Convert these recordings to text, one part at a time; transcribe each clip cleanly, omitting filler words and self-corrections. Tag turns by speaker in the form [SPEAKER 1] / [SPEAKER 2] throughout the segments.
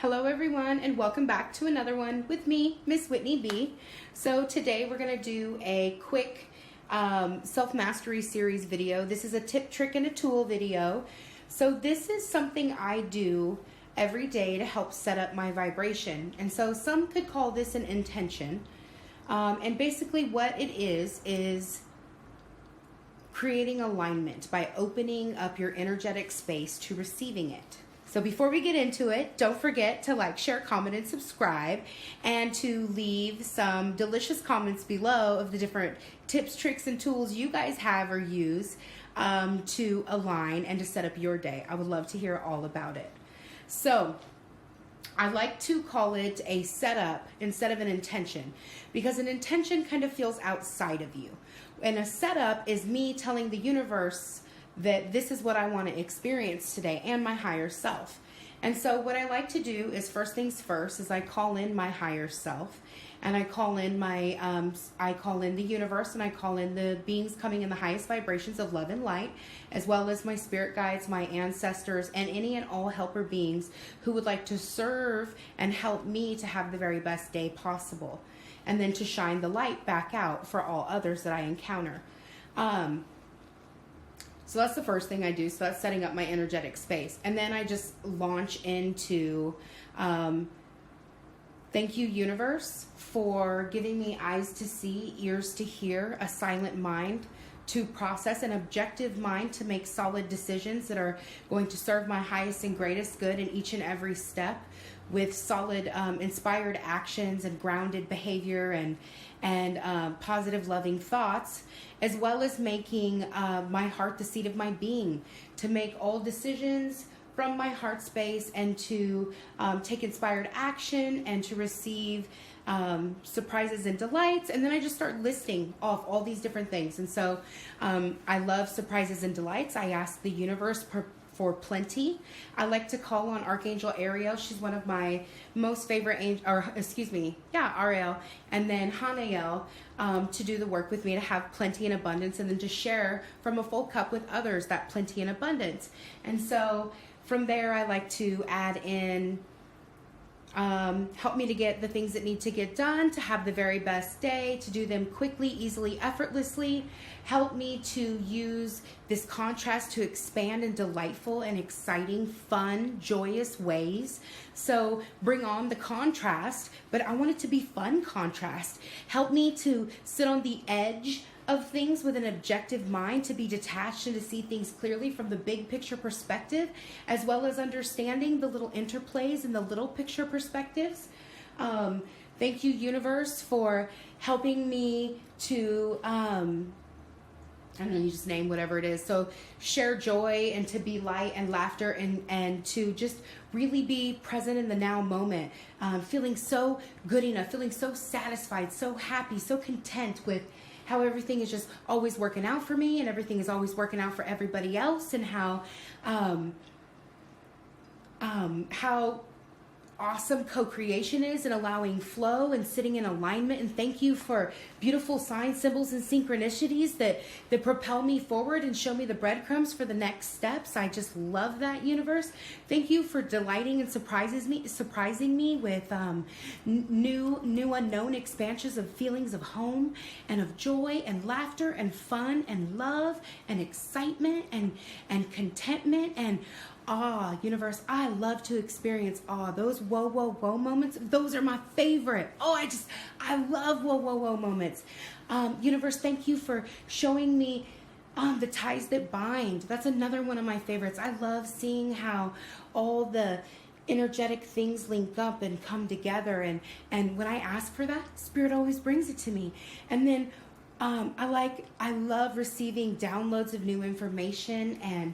[SPEAKER 1] Hello everyone, and welcome back to another one with me, Miss Whitney B. So today we're going to do a quick self-mastery series video. This is a tip, trick, and a tool video. So this is something I do every day to help set up my vibration. And so some could call this an intention. And basically what it is creating alignment by opening up your energetic space to receiving it. So before we get into it, don't forget to like, share, comment, and subscribe, and to leave some delicious comments below of the different tips, tricks, and tools you guys have or use to align and to set up your day. I would love to hear all about it. So I like to call it a setup instead of an intention, because an intention kind of feels outside of you. And a setup is me telling the universe that this is what I want to experience today and my higher self. And so what I like to do is, first things first, is I call in my higher self, and I call in my I call in the universe, and I call in the beings coming in the highest vibrations of love and light, as well as my spirit guides, my ancestors, and any and all helper beings who would like to serve and help me to have the very best day possible, and then to shine the light back out for all others that I encounter. So that's the first thing I do. So that's setting up my energetic space. And then I just launch into, thank you, universe, for giving me eyes to see, ears to hear, a silent mind to process, an objective mind to make solid decisions that are going to serve my highest and greatest good in each and every step, with solid, inspired actions and grounded behavior and positive, loving thoughts, as well as making my heart the seat of my being, to make all decisions from my heart space, and to take inspired action, and to receive surprises and delights. And then I just start listing off all these different things. And so I love surprises and delights. I ask the universe for plenty. I like to call on Archangel Ariel. She's one of my most favorite Ariel, and then Hanael to do the work with me, to have plenty and abundance, and then to share from a full cup with others that plenty and abundance. And so from there, I like to add in help me to get the things that need to get done, to have the very best day, to do them quickly, easily, effortlessly. Help me to use this contrast to expand in delightful and exciting, fun, joyous ways. So bring on the contrast, but I want it to be fun contrast. Help me to sit on the edge of things with an objective mind, to be detached and to see things clearly from the big picture perspective, as well as understanding the little interplays and the little picture perspectives. Thank you, universe, for helping me to I don't know, you just name whatever it is. So share joy, and to be light and laughter, and to just really be present in the now moment, feeling so good enough, feeling so satisfied, so happy, so content with how everything is just always working out for me, and everything is always working out for everybody else, and how awesome co-creation is, and allowing flow and sitting in alignment. And thank you for beautiful signs, symbols, and synchronicities that propel me forward and show me the breadcrumbs for the next steps. I just love that, universe. Thank you for delighting and surprising me with new unknown expansions of feelings of home, and of joy and laughter and fun and love and excitement and contentment and awe. Universe, I love to experience awe. Those whoa, whoa, whoa moments, those are my favorite. I love whoa, whoa, whoa moments. Universe, thank you for showing me the ties that bind. That's another one of my favorites. I love seeing how all the energetic things link up and come together. And when I ask for that, Spirit always brings it to me. And then I love receiving downloads of new information and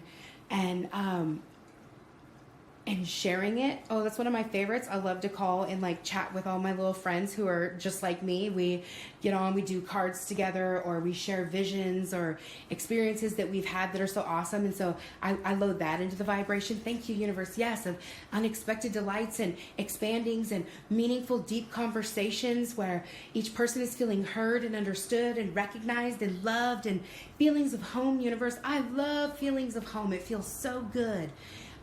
[SPEAKER 1] sharing it. Oh, that's one of my favorites. I love to call and like chat with all my little friends who are just like me. We get on, we do cards together, or we share visions or experiences that we've had that are so awesome. And so I load that into the vibration. Thank you, universe. Yes, of unexpected delights and expandings and meaningful, deep conversations where each person is feeling heard and understood and recognized and loved, and feelings of home, universe. I love feelings of home. It feels so good.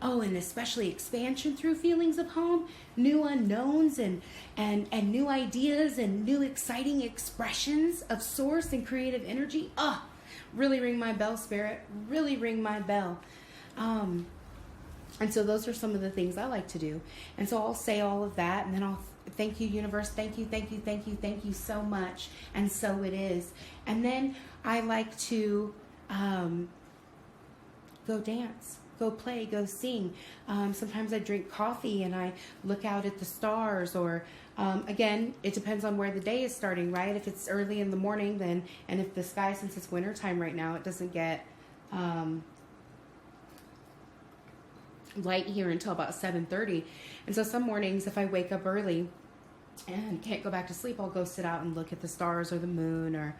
[SPEAKER 1] Oh, and especially expansion through feelings of home, new unknowns and new ideas and new exciting expressions of source and creative energy. Oh, really ring my bell, Spirit. Really ring my bell. And so those are some of the things I like to do. And so I'll say all of that, and then I'll thank you, universe. Thank you, thank you, thank you, thank you so much. And so it is. And then I like to go dance, go play, go sing. Sometimes I drink coffee and I look out at the stars, or again, it depends on where the day is starting, right? If it's early in the morning, then, and if the sky, since it's winter time right now, it doesn't get light here until about 7:30. And so some mornings, if I wake up early and can't go back to sleep, I'll go sit out and look at the stars or the moon, or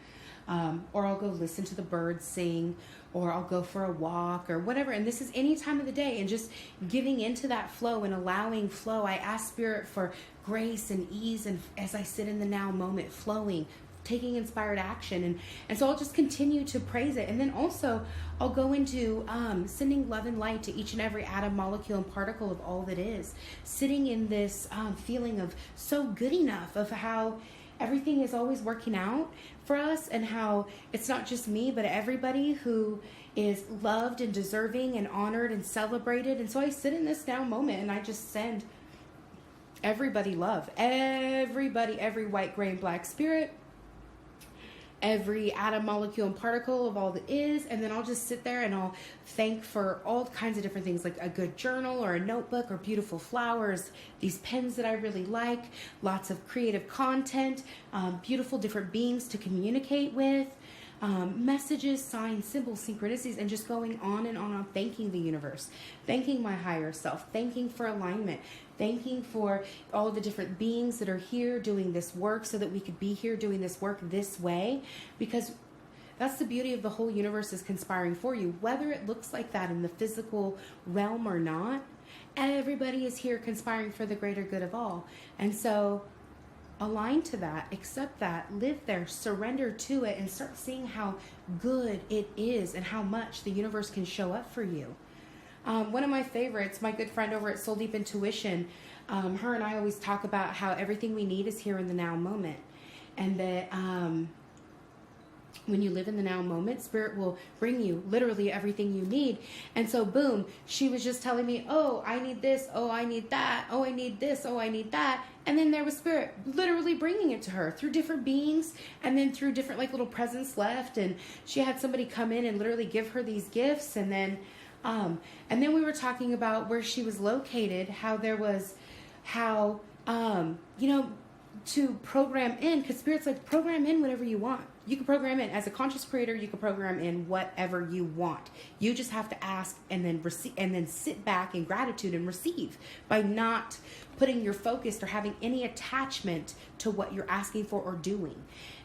[SPEAKER 1] I'll go listen to the birds sing, or I'll go for a walk or whatever. And this is any time of the day, and just giving into that flow and allowing flow. I ask Spirit for grace and ease, and as I sit in the now moment, flowing, taking inspired action. And so I'll just continue to praise it. And then also I'll go into sending love and light to each and every atom, molecule, and particle of all that is. Sitting in this feeling of so good enough, of how everything is always working out for us, and how it's not just me, but everybody who is loved and deserving and honored and celebrated. And so I sit in this now moment and I just send everybody love. Everybody, every white, gray, and black spirit, every atom, molecule, and particle of all that is. And then I'll just sit there and I'll thank for all kinds of different things, like a good journal or a notebook, or beautiful flowers, these pens that I really like, lots of creative content, beautiful different beings to communicate with, messages, signs, symbols, synchronicities, and just going on and on, thanking the universe, thanking my higher self, thanking for alignment, thanking for all of the different beings that are here doing this work so that we could be here doing this work this way, because that's the beauty of the whole universe is conspiring for you, whether it looks like that in the physical realm or not. Everybody is here conspiring for the greater good of all. And so align to that, accept that, live there, surrender to it, and start seeing how good it is and how much the universe can show up for you. One of my favorites, my good friend over at Soul Deep Intuition, her and I always talk about how everything we need is here in the now moment. And that when you live in the now moment, Spirit will bring you literally everything you need. And so boom, she was just telling me, oh, I need this, oh, I need that, oh, I need this, oh, I need that. And then there was Spirit literally bringing it to her through different beings, and then through different like little presents left. And she had somebody come in and literally give her these gifts. And then we were talking about where she was located, how there was, to program in, because Spirit's like, program in whatever you want. You can program in as a conscious creator. You can program in whatever you want. You just have to ask and then receive, and then sit back in gratitude and receive, by not putting your focus or having any attachment to what you're asking for or doing.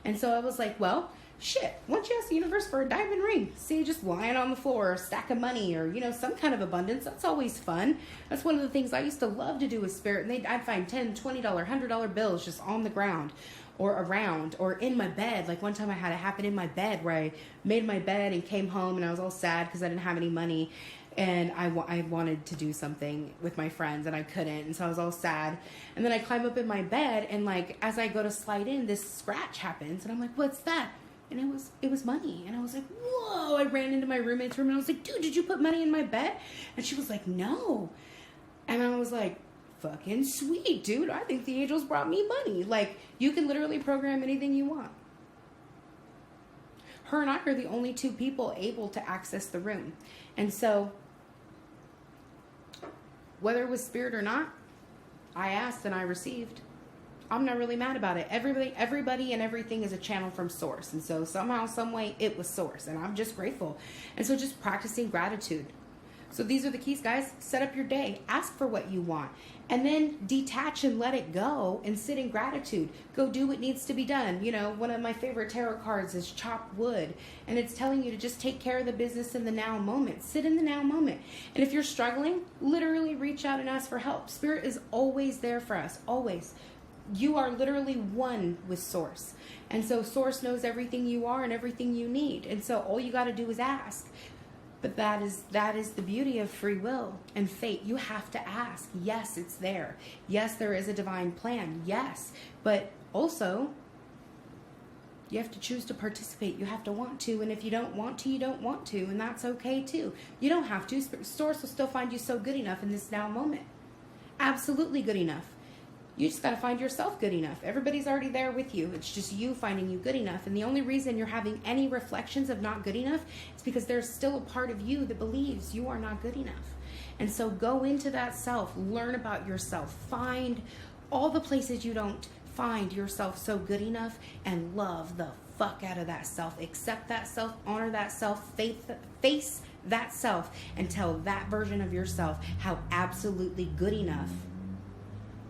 [SPEAKER 1] And so I was like, well, shit, why don't you ask the universe for a diamond ring? See, just lying on the floor, or a stack of money, or, some kind of abundance. That's always fun. That's one of the things I used to love to do with Spirit. And I'd find $10, $20, $100 bills just on the ground or around or in my bed. Like one time I had it happen in my bed, where I made my bed and came home and I was all sad because I didn't have any money. And I wanted to do something with my friends and I couldn't. And so I was all sad. And then I climb up in my bed, and like, as I go to slide in, this scratch happens. And I'm like, what's that? And it was money. And I was like, whoa. I ran into my roommate's room and I was like, dude, did you put money in my bed? And she was like, no. And I was like, fucking sweet, dude. I think the angels brought me money. Like, you can literally program anything you want. Her and I are the only two people able to access the room. And so, whether it was Spirit or not, I asked and I received. I'm not really mad about it. Everybody and everything is a channel from source. And so somehow, some way, it was source. And I'm just grateful. And so just practicing gratitude. So these are the keys, guys. Set up your day. Ask for what you want. And then detach and let it go and sit in gratitude. Go do what needs to be done. One of my favorite tarot cards is Chop Wood. And it's telling you to just take care of the business in the now moment. Sit in the now moment. And if you're struggling, literally reach out and ask for help. Spirit is always there for us. Always. You are literally one with Source. And so Source knows everything you are and everything you need. And so all you got to do is ask. But that is the beauty of free will and fate. You have to ask. Yes, it's there. Yes, there is a divine plan. Yes. But also, you have to choose to participate. You have to want to. And if you don't want to, you don't want to. And that's okay too. You don't have to. Source will still find you so good enough in this now moment. Absolutely good enough. You just got to find yourself good enough. Everybody's already there with you. It's just you finding you good enough. And the only reason you're having any reflections of not good enough is because there's still a part of you that believes you are not good enough. And so go into that self, learn about yourself, find all the places you don't find yourself so good enough, and love the fuck out of that self. Accept that self, honor that self, face that self, and tell that version of yourself how absolutely good enough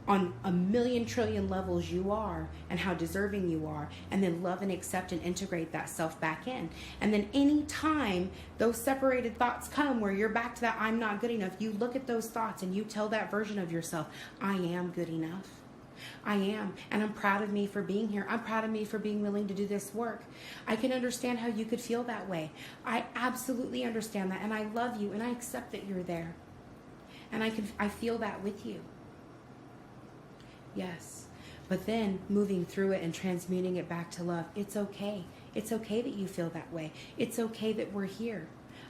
[SPEAKER 1] on a million trillion levels you are, and how deserving you are, and then love and accept and integrate that self back in. And then anytime those separated thoughts come where you're back to that I'm not good enough, you look at those thoughts and you tell that version of yourself, I am good enough. I am, and I'm proud of me for being here. I'm proud of me for being willing to do this work. I can understand how you could feel that way. I absolutely understand that, and I love you, and I accept that you're there. And I feel that with you. Yes. But then moving through it and transmuting it back to love, it's okay. It's okay that you feel that way. It's okay that we're here.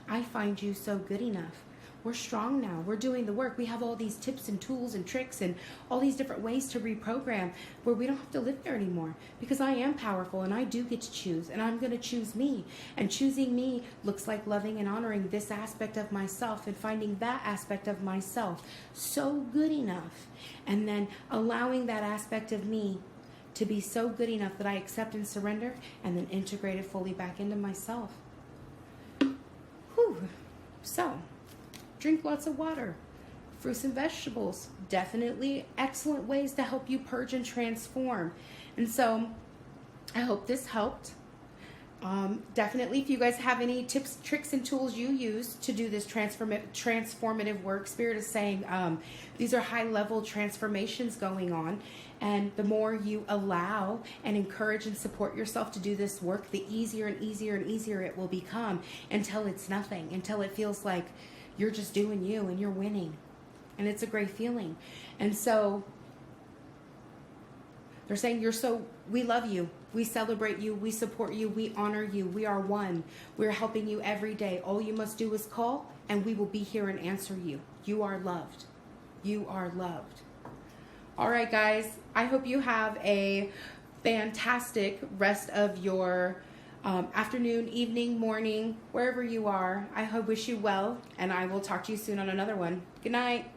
[SPEAKER 1] I find you so good enough. We're strong now. We're doing the work. We have all these tips and tools and tricks and all these different ways to reprogram where we don't have to live there anymore, because I am powerful and I do get to choose, and I'm going to choose me. And choosing me looks like loving and honoring this aspect of myself and finding that aspect of myself so good enough, and then allowing that aspect of me to be so good enough that I accept and surrender, and then integrate it fully back into myself. Whew. So, drink lots of water. Fruits and vegetables, definitely excellent ways to help you purge and transform. And so I hope this helped. Definitely, if you guys have any tips, tricks, and tools you use to do this transformative work, Spirit is saying these are high-level transformations going on. And the more you allow and encourage and support yourself to do this work, the easier and easier and easier it will become, until it's nothing, until it feels like you're just doing you and you're winning. And it's a great feeling. And so they're saying we love you. We celebrate you. We support you. We honor you. We are one. We're helping you every day. All you must do is call, and we will be here and answer you. You are loved. You are loved. All right, guys. I hope you have a fantastic rest of your afternoon, evening, morning, wherever you are. I wish you well, and I will talk to you soon on another one. Good night.